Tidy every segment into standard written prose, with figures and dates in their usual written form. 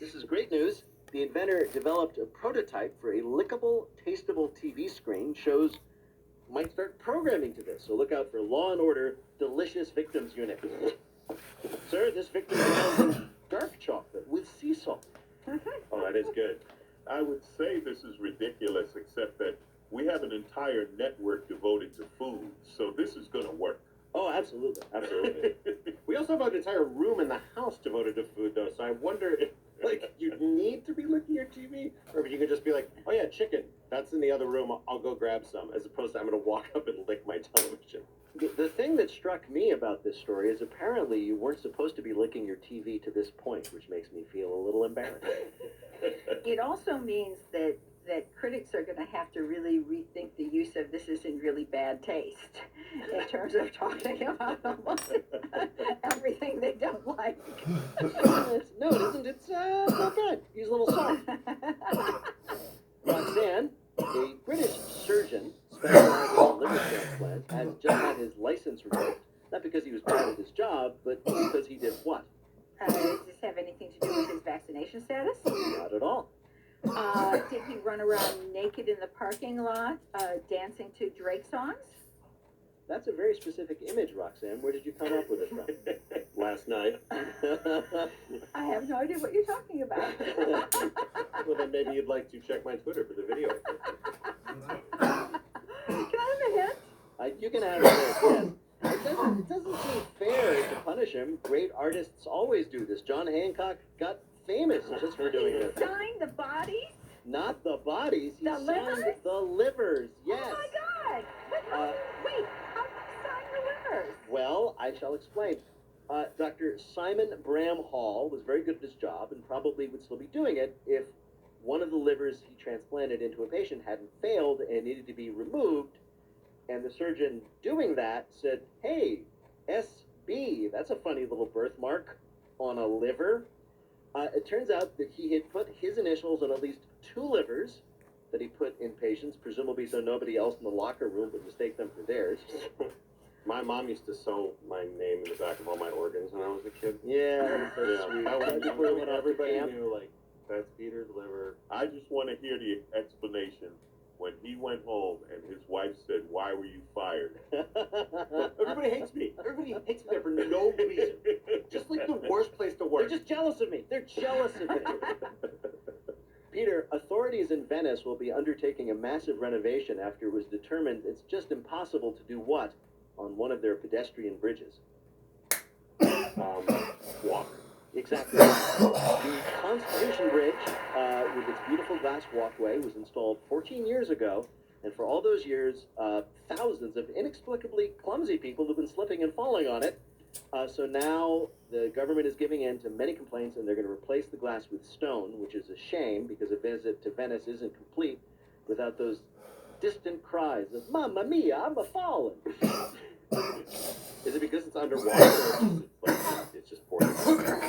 This is great news. The inventor developed a prototype for a lickable, tasteable TV screen. Shows might start programming to this, so look out for Law and Order Delicious Victims Unit. Sir, this victim is dark chocolate with sea salt. Oh, that is good. I would say this is ridiculous, except that we have an entire network devoted to food, so this is going to work. Oh, absolutely, absolutely. We also have an entire room in the house devoted to food, though, so I wonder if, like, you need to be licking your TV, or if you could just be like, oh yeah, chicken, that's in the other room, I'll go grab some, as opposed to I'm going to walk up and lick my television. The thing that struck me about this story is apparently you weren't supposed to be licking your TV to this point, which makes me feel a little embarrassed. It also means that critics are going to have to really rethink the use of "this is in really bad taste" in terms of talking about almost everything they don't like. No, it isn't. It's not bad. Use a little salt. Roxanne, a British surgeon specializing in liver transplant, has just had his license revoked. Not because he was bad at his job, but because he did what? Does this have anything to do with his vaccination status? Not at all. Did he run around naked in the parking lot, dancing to Drake songs? That's a very specific image, Roxanne. Where did you come up with it from? Last night. I have no idea what you're talking about. Well, then maybe you'd like to check my Twitter for the video. Can I have a hint? You can have it. Yes. It doesn't seem fair to punish him. Great artists always do this. John Hancock got famous just for doing this. He signed the bodies? Not the bodies. He The signed livers? the livers. Yes. Oh my God! Wait, how did he sign the livers? Well, I shall explain. Dr. Simon Bramhall was very good at his job and probably would still be doing it if one of the livers he transplanted into a patient hadn't failed and needed to be removed. And the surgeon doing that said, hey, SB, that's a funny little birthmark on a liver. It turns out that he had put his initials on at least 2 livers that he put in patients, presumably so nobody else in the locker room would mistake them for theirs. My mom used to sew my name in the back of all my organs when I was a kid. Yeah, that was so sweet. Everybody knew, like, that's Peter's liver. I just want to hear the explanation when he went home and his wife said, why were you fired? Everybody hates me. Everybody hates me there for no reason. Just like the worst place to work. They're just jealous of me. They're jealous of me. Peter, authorities in Venice will be undertaking a massive renovation after it was determined it's just impossible to do what on one of their pedestrian bridges? Walk. Exactly. The Constitution Bridge, with its beautiful glass walkway, was installed 14 years ago, and for all those years, thousands of inexplicably clumsy people have been slipping and falling on it. So now the government is giving in to many complaints, and they're going to replace the glass with stone, which is a shame because a visit to Venice isn't complete without those distant cries of "Mamma mia, I'm a-fallen." Is it because it's underwater? Or it's just pouring?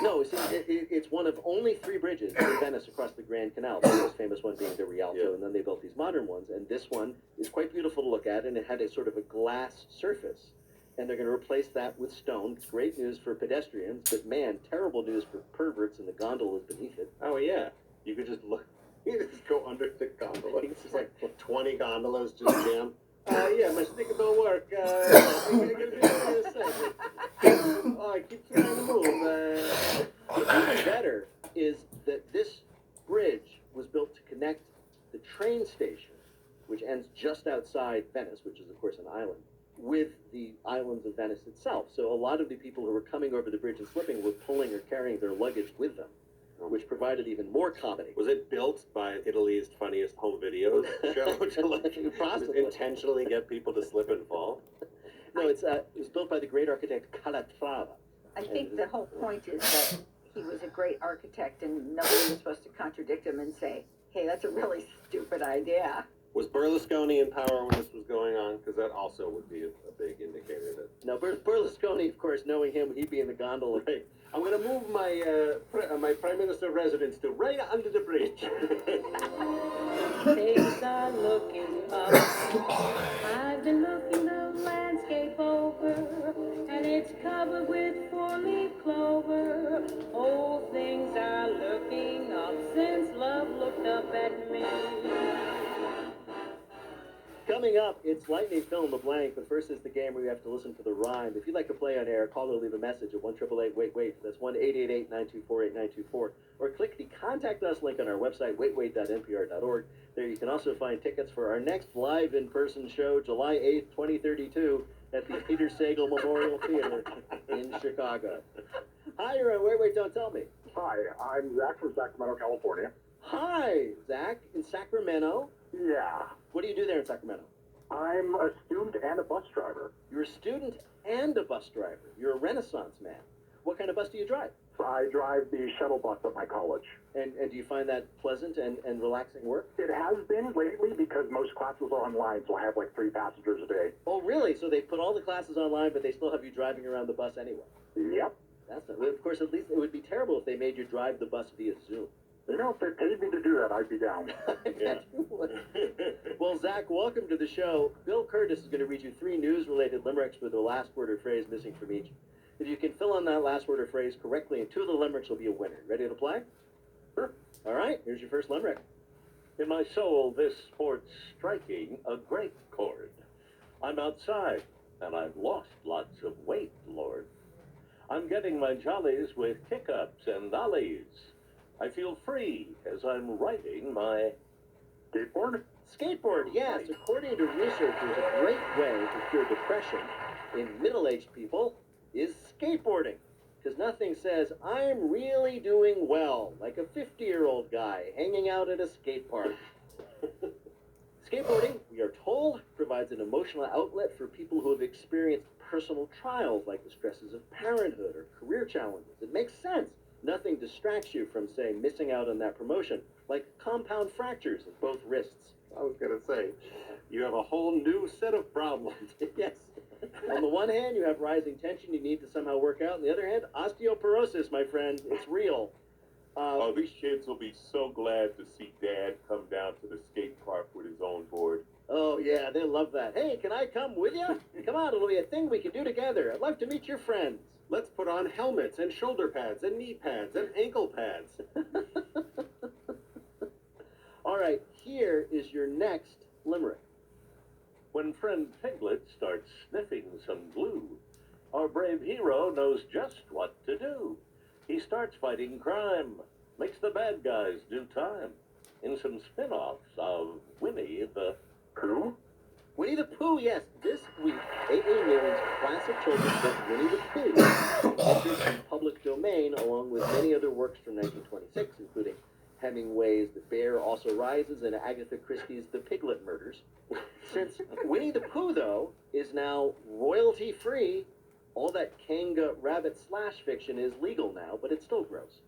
No, see, it's one of only 3 bridges in Venice across the Grand Canal, the most famous one being the Rialto, and then they built these modern ones, and this one is quite beautiful to look at, and it had a sort of a glass surface, and they're going to replace that with stone. It's great news for pedestrians, but man, terrible news for perverts and the gondolas beneath it. Oh, yeah. You could just look. You just go under the gondola. It's just like 20 gondolas just jam. Yeah, my sticker don't work. I keep trying to move. Even better is that this bridge was built to connect the train station, which ends just outside Venice, which is, of course, an island, with the islands of Venice itself. So a lot of the people who were coming over the bridge and slipping were pulling or carrying their luggage with them, which provided even more comedy. Was it built by Italy's Funniest Home Videos show to like Possibly. intentionally get people to slip and fall? No, it was built by the great architect Calatrava. I think the whole point is that he was a great architect and nobody was supposed to contradict him and say, hey, that's a really stupid idea. Was Berlusconi in power when this was going on? Because that also would be a big indicator that... Now, Berlusconi, of course, knowing him, he'd be in the gondola. Right. I'm going to move my my prime minister residence to right under the bridge. Things are looking up. I've been looking the landscape over, and it's covered with four-leaf clover. All things are looking up since love looked up at me. Coming up, it's Lightning Fill in the Blank, but first is the game where you have to listen for the rhyme. If you'd like to play on air, call or leave a message at 1-888-WAIT-WAIT. That's 1-888-924-8924. Or click the Contact Us link on our website, waitwait.npr.org. There you can also find tickets for our next live in-person show, July 8th, 2032, at the Peter Sagal Memorial Theater in Chicago. Hi, you're on Wait, Wait, Don't Tell Me. Hi, I'm Zach from Sacramento, California. Hi, Zach, in Sacramento. Yeah, What do you do there in Sacramento? I'm a student and a bus driver. You're a student and a bus driver. You're a Renaissance man. What kind of bus do you drive? I drive the shuttle bus at my college. And do you find that pleasant and relaxing work? It has been lately because most classes are online, so I have like 3 passengers a day. Oh, really? So they put all the classes online, but they still have you driving around the bus anyway? Yep. That's not, of course, at least it would be terrible if they made you drive the bus via Zoom. You know, if they paid me to do that, I'd be down. I bet you would. Well, Zach, welcome to the show. Bill Curtis is going to read you 3 news-related limericks with the last word or phrase missing from each. If you can fill in that last word or phrase correctly in 2 of the limericks, you'll be a winner. Ready to play? Sure. All right, here's your first limerick. In my soul, this sport's striking a great chord. I'm outside, and I've lost lots of weight, Lord. I'm getting my jollies with kick-ups and ollies. I feel free as I'm riding my Skateboard? Skateboard, yes. According to researchers, a great way to cure depression in middle-aged people is skateboarding. Because nothing says, I'm really doing well, like a 50-year-old guy hanging out at a skate park. Skateboarding, we are told, provides an emotional outlet for people who have experienced personal trials like the stresses of parenthood or career challenges. It makes sense. Nothing distracts you from, say, missing out on that promotion, like compound fractures in both wrists. I was going to say, you have a whole new set of problems. Yes. On the one hand, you have rising tension you need to somehow work out. On the other hand, osteoporosis, my friend, it's real. Oh, these kids will be so glad to see Dad come down to the skate park with his own board. Oh, yeah, they love that. Hey, can I come with you? Come on, it'll be a thing we can do together. I'd love to meet your friends. Let's put on helmets and shoulder pads and knee pads and ankle pads. All right, here is your next limerick. When friend Piglet starts sniffing some glue, our brave hero knows just what to do. He starts fighting crime, makes the bad guys do time, in some spin-offs of Winnie the Pooh? Winnie the Pooh, yes. This week, A.A. Milne's classic children's book, Winnie the Pooh, enters in public domain along with many other works from 1926, including Hemingway's The Bear Also Rises and Agatha Christie's The Piglet Murders. Since Winnie the Pooh, though, is now royalty-free, all that Kanga rabbit slash fiction is legal now, but it's still gross.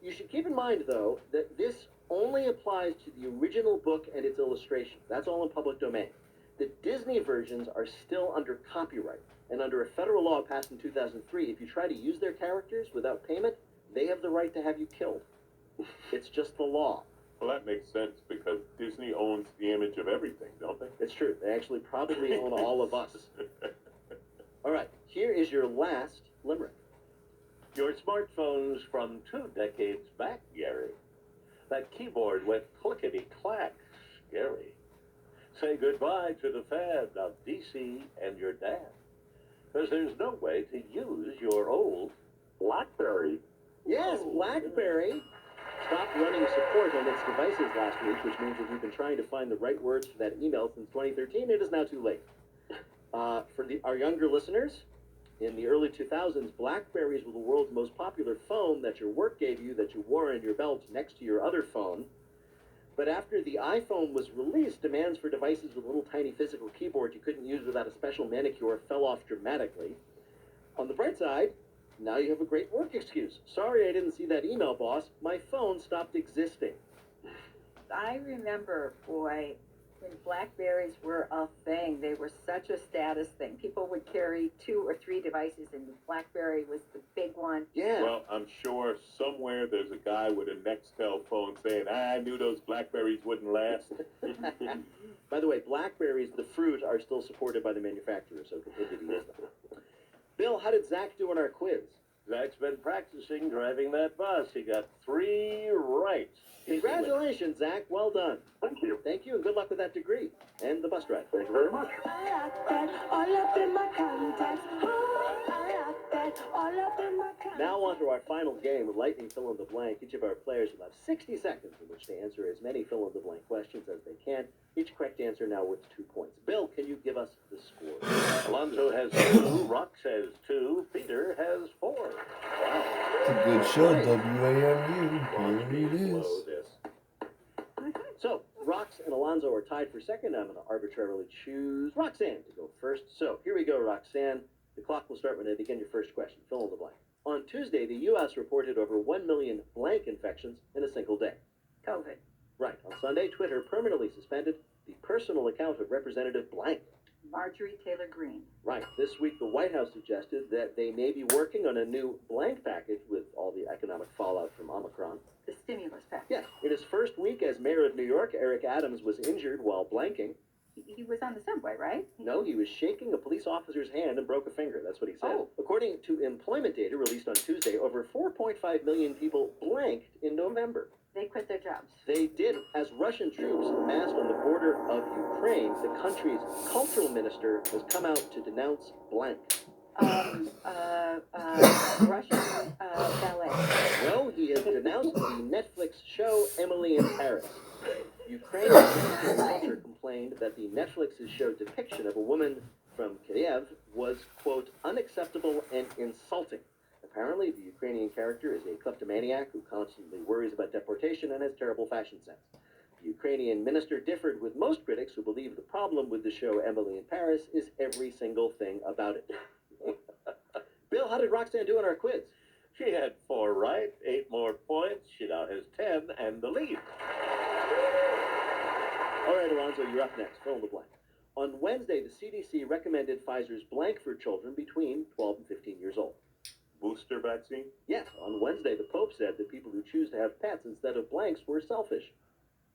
You should keep in mind, though, that this only applies to the original book and its illustrations. That's all in public domain. The Disney versions are still under copyright, and under a federal law passed in 2003, if you try to use their characters without payment, they have the right to have you killed. It's just the law. Well, that makes sense because Disney owns the image of everything, don't they? It's true. They actually probably own all of us. All right, here is your last limerick. Your smartphone's from 2 decades back, Gary. That keyboard went clickety-clack, scary. Say goodbye to the fad of DC and your dad, 'cause there's no way to use your old BlackBerry. Yes, BlackBerry stopped running support on its devices last week, which means that you've been trying to find the right words for that email since 2013. It is now too late. For our younger listeners, in the early 2000s, BlackBerries were the world's most popular phone that your work gave you, that you wore in your belt next to your other phone. But after the iPhone was released, demands for devices with a little tiny physical keyboard you couldn't use without a special manicure fell off dramatically. On the bright side, now you have a great work excuse. Sorry I didn't see that email, boss. My phone stopped existing. I remember, boy, when Blackberries were a thing. They were such a status thing. People would carry 2 or 3 devices, and the Blackberry was the big one. Yeah. Well, I'm sure somewhere there's a guy with a Nextel phone saying, I knew those Blackberries wouldn't last. By the way, Blackberries, the fruit, are still supported by the manufacturer, so continue to use them. how did Zach do on our quiz? Zach's been practicing driving that bus. He got 3 right. Congratulations, Zach. Well done. Thank you. Thank you, and good luck with that degree and the bus ride. Thank you very much. Now on to our final game of Lightning Fill in the Blank. Each of our players will have 60 seconds in which to answer as many fill in the blank questions as they can. Each correct answer now worth 2 points. Bill, can you give us the score? Alonzo has 2, Rox has 2, Peter has 4. Wow. It's a good show, WAMU. Watch me Here it blow is. this. So, Rox and Alonzo are tied for second. I'm going to arbitrarily choose Roxanne to go first. So, here we go, Roxanne. The clock will start when I begin your first question. Fill in the blank. On Tuesday, the U.S. reported over 1 million blank infections in a single day. COVID. Right. On Sunday, Twitter permanently suspended the personal account of Representative Blank. Marjorie Taylor Greene. Right. This week, the White House suggested that they may be working on a new blank package with all the economic fallout from Omicron. The stimulus package. Yes. In his first week as mayor of New York, Eric Adams was injured while blanking. He was on the subway, right? No, he was shaking a police officer's hand and broke a finger. That's what he said. Oh. According to employment data released on Tuesday, over 4.5 million people blanked in November. They quit their jobs. They did. As Russian troops massed on the border of Ukraine, the country's cultural minister has come out to denounce blank. Russian ballet. No, he has denounced the Netflix show Emily in Paris. Ukraine's Ministry of Culture complained that the Netflix's show depiction of a woman from Kiev was, quote, unacceptable and insulting. Apparently, the Ukrainian character is a kleptomaniac who constantly worries about deportation and has terrible fashion sense. The Ukrainian minister differed with most critics who believe the problem with the show Emily in Paris is every single thing about it. Bill, how did Roxanne do in our quiz? She had 4 right, 8 more points. She now has 10 and the lead. All right, Alonzo, you're up next. Fill in the blank. On Wednesday, the CDC recommended Pfizer's blank for children between 12 and 15 years old. Booster vaccine? Yes, on Wednesday, the Pope said that people who choose to have pets instead of blanks were selfish.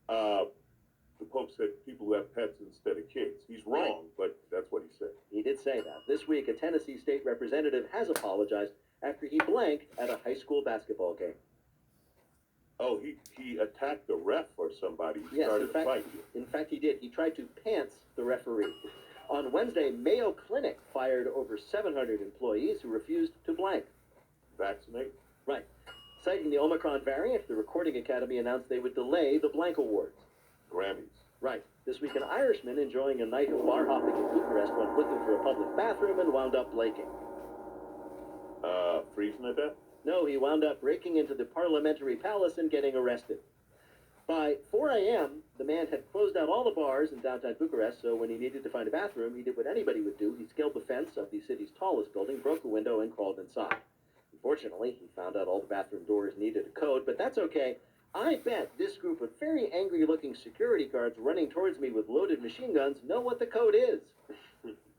The Pope said people who have pets instead of kids. He's wrong, but that's what he said. He did say that. This week, a Tennessee state representative has apologized after he blanked at a high school basketball game. Oh, he attacked the ref or somebody. He Yes, started a fight. in fact, he did. He tried to pants the referee. On Wednesday, Mayo Clinic fired over 700 employees who refused to blank. Vaccinate? Right. Citing the Omicron variant, the Recording Academy announced they would delay the blank awards. Grammys. Right. This week, an Irishman enjoying a night of bar hopping in Bucharest went looking for a public bathroom and wound up blanking. Freezing to death? No, he wound up breaking into the parliamentary palace and getting arrested. By 4 a.m., the man had closed out all the bars in downtown Bucharest, so when he needed to find a bathroom, he did what anybody would do. He scaled the fence of the city's tallest building, broke a window, and crawled inside. Unfortunately, he found out all the bathroom doors needed a code, but that's okay. I bet this group of very angry-looking security guards running towards me with loaded machine guns know what the code is.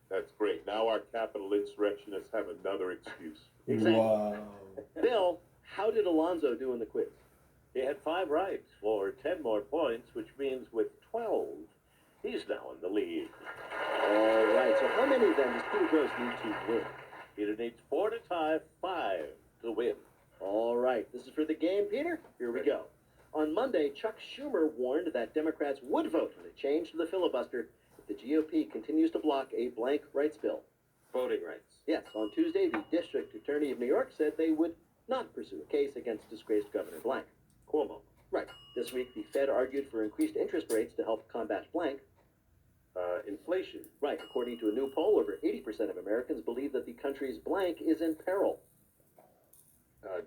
That's great. Now our capital insurrectionists have another excuse. Exactly. Wow. Bill, how did Alonzo do in the quiz? He had 5 right for 10 more points, which means with 12, he's now in the lead. All right, so how many then does Peter Gross need to win? Peter needs 4 to tie, 5 to win. All right, this is for the game, Peter. Here we go. On Monday, Chuck Schumer warned that Democrats would vote on a change to the filibuster if the GOP continues to block a blank rights bill. Voting rights. Yes, on Tuesday, the district attorney of New York said they would not pursue a case against disgraced Governor Blank. Cuomo. Right. This week, the Fed argued for increased interest rates to help combat blank. Inflation. Right. According to a new poll, over 80% of Americans believe that the country's blank is in peril.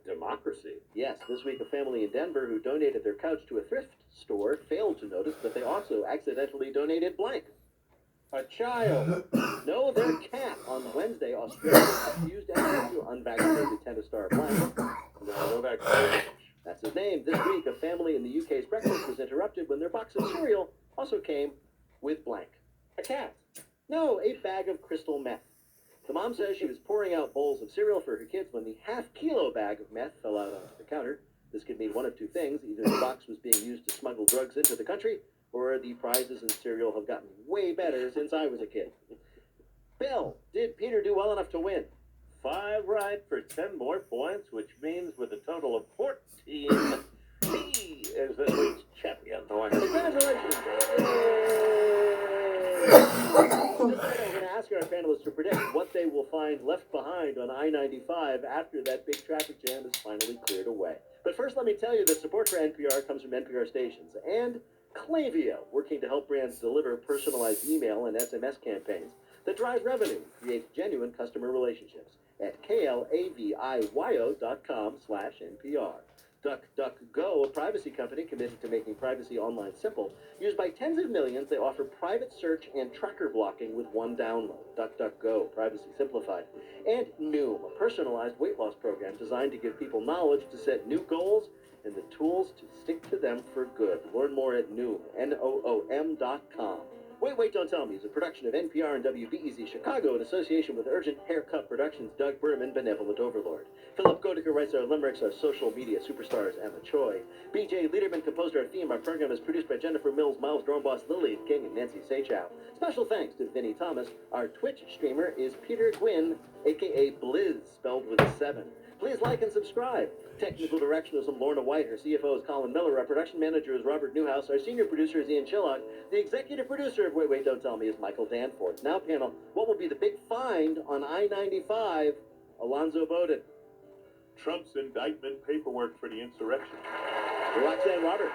Democracy. Yes, this week a family in Denver who donated their couch to a thrift store failed to notice that they also accidentally donated blank. A child. No, their cat. On Wednesday, Australia refused entry to unvaccinated tennis star blank. No vaccine. That's his name. This week, a family in the UK's breakfast was interrupted when their box of cereal also came with blank. A cat. No, a bag of crystal meth. The mom says she was pouring out bowls of cereal for her kids when the half-kilo bag of meth fell out onto the counter. This could mean one of two things. Either the box was being used to smuggle drugs into the country, or the prizes in cereal have gotten way better since I was a kid. Bill, did Peter do well enough to win? 5 right for 10 more points, which means with a total of 14, he is this week's champion. Congratulations! We're going to ask our panelists to predict what they will find left behind on I-95 after that big traffic jam is finally cleared away. But first, let me tell you that support for NPR comes from NPR stations and Klaviyo, working to help brands deliver personalized email and SMS campaigns that drive revenue and create genuine customer relationships at klaviyo.com/NPR. DuckDuckGo, a privacy company committed to making privacy online simple, used by tens of millions, they offer private search and tracker blocking with one download. DuckDuckGo, privacy simplified. And Noom, a personalized weight loss program designed to give people knowledge to set new goals and the tools to stick to them for good. Learn more at Noom, Noom.com. Wait, Don't Tell Me is a production of NPR and WBEZ Chicago in association with Urgent Haircut Productions, Doug Berman, Benevolent Overlord. Philip Goediger writes our limericks, our social media superstars, Emma Choi. BJ Liederman composed our theme. Our program is produced by Jennifer Mills, Miles Dornboss, Lily King, and Nancy Sachow. Special thanks to Vinnie Thomas. Our Twitch streamer is Peter Gwynn, a.k.a. Blizz, spelled with a 7. Please like and subscribe. Technical direction is from Lorna White. Our CFO is Colin Miller. Our production manager is Robert Newhouse. Our senior producer is Ian Chillock. The executive producer of Wait, Don't Tell Me is Michael Danforth. Now, panel, what will be the big find on I-95? Alonzo Bowden. Trump's indictment paperwork for the insurrection. Roxanne Robert.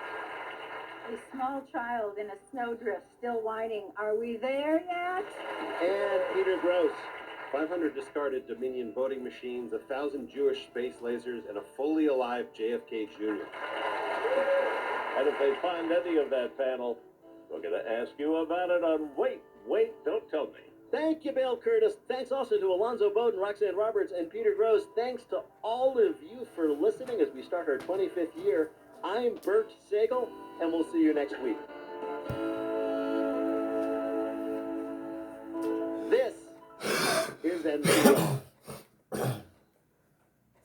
A small child in a snowdrift still whining, are we there yet? And Peter Gross. 500 discarded Dominion voting machines, 1,000 Jewish space lasers, and a fully alive JFK Jr. And if they find any of that panel, we're going to ask you about it on Wait, Don't Tell Me. Thank you, Bill Curtis. Thanks also to Alonzo Bowden, Roxanne Roberts, and Peter Gross. Thanks to all of you for listening as we start our 25th year. I'm Bert Sagal, and we'll see you next week. This is NPR.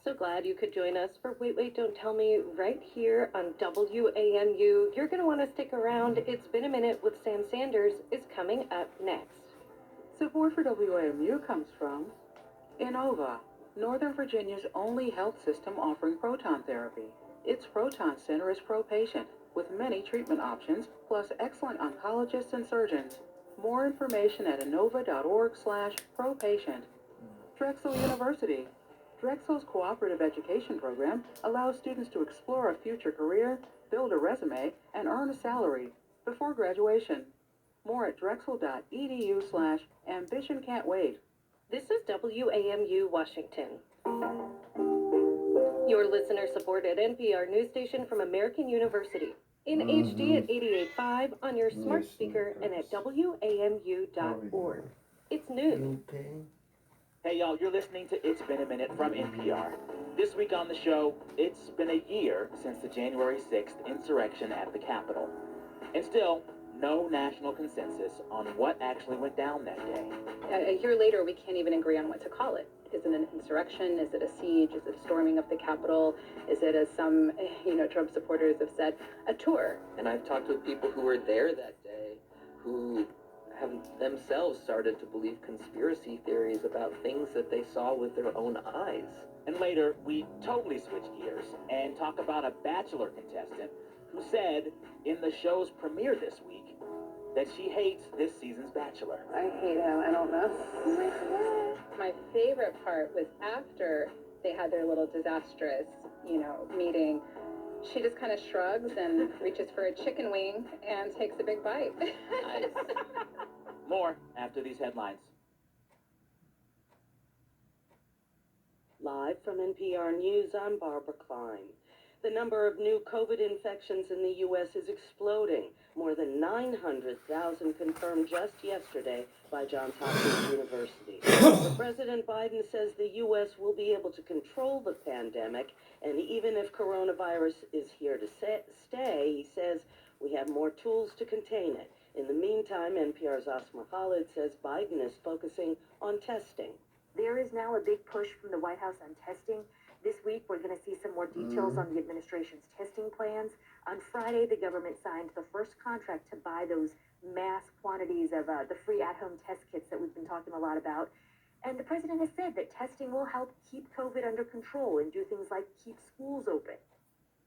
So glad you could join us for Wait, Don't Tell Me right here on WAMU. You're going to want to stick around. It's Been a Minute with Sam Sanders is coming up next. Support for WAMU comes from Inova, Northern Virginia's only health system offering proton therapy. Its proton center is pro-patient, with many treatment options, plus excellent oncologists and surgeons. More information at inova.org/pro-patient. Drexel University. Drexel's cooperative education program allows students to explore a future career, build a resume, and earn a salary before graduation. More at drexel.edu/ambition can't wait. This is WAMU Washington. Your listener-supported NPR news station from American University. In HD at 88.5 on your smart speaker and at WAMU.org. It's news. Hey y'all, you're listening to It's Been a Minute from NPR. This week on the show, it's been a year since the January 6th insurrection at the Capitol. And still, no national consensus on what actually went down that day. A year later, we can't even agree on what to call it. Is it an insurrection? Is it a siege? Is it a storming of the Capitol? Is it, as some, Trump supporters have said, a tour? And I've talked with people who were there that day who have themselves started to believe conspiracy theories about things that they saw with their own eyes. And later, we totally switch gears and talk about a Bachelor contestant who said in the show's premiere this week that she hates this season's Bachelor. I hate him. I don't know. Oh my God. My favorite part was after they had their little disastrous, meeting. She just kind of shrugs and reaches for a chicken wing and takes a big bite. Nice. More after these headlines. Live from NPR News, I'm Barbara Klein. The number of new COVID infections in the U.S. is exploding. More than 900,000 confirmed just yesterday by Johns Hopkins University. President Biden says the U.S. will be able to control the pandemic, and even if coronavirus is here to stay, he says we have more tools to contain it. In the meantime, NPR's Asma Khalid says Biden is focusing on testing. There is now a big push from the White House on testing. This week, we're going to see some more details on the administration's testing plans. On Friday, the government signed the first contract to buy those mass quantities of the free at-home test kits that we've been talking a lot about. And the president has said that testing will help keep COVID under control and do things like keep schools open.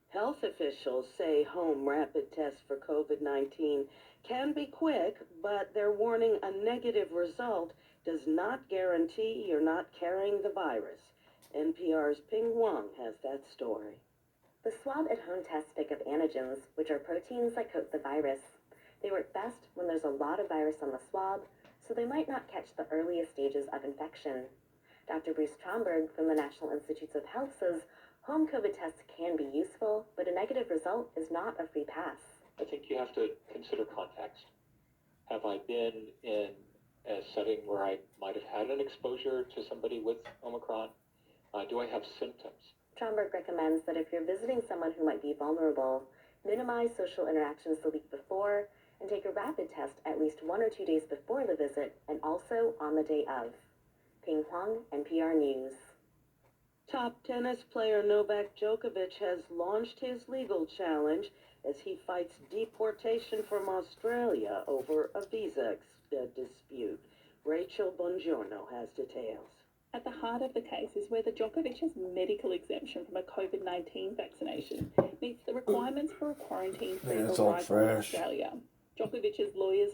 Health officials say home rapid tests for COVID-19 can be quick, but they're warning a negative result does not guarantee you're not carrying the virus. NPR's Ping Wang has that story. The swab-at-home tests pick up antigens, which are proteins that coat the virus. They work best when there's a lot of virus on the swab, so they might not catch the earliest stages of infection. Dr. Bruce Tromberg from the National Institutes of Health says home COVID tests can be useful, but a negative result is not a free pass. I think you have to consider context. Have I been in a setting where I might have had an exposure to somebody with Omicron? Do I have symptoms? Tromberg recommends that if you're visiting someone who might be vulnerable, minimize social interactions the week before and take a rapid test at least 1 or 2 days before the visit and also on the day of. Ping Huang, NPR News. Top tennis player Novak Djokovic has launched his legal challenge as he fights deportation from Australia over a visa dispute. Rachel Bongiorno has details. At the heart of the case is whether Djokovic's medical exemption from a COVID-19 vaccination meets the requirements for a quarantine-free Man, it's all arrival in fresh. Australia. Djokovic's lawyers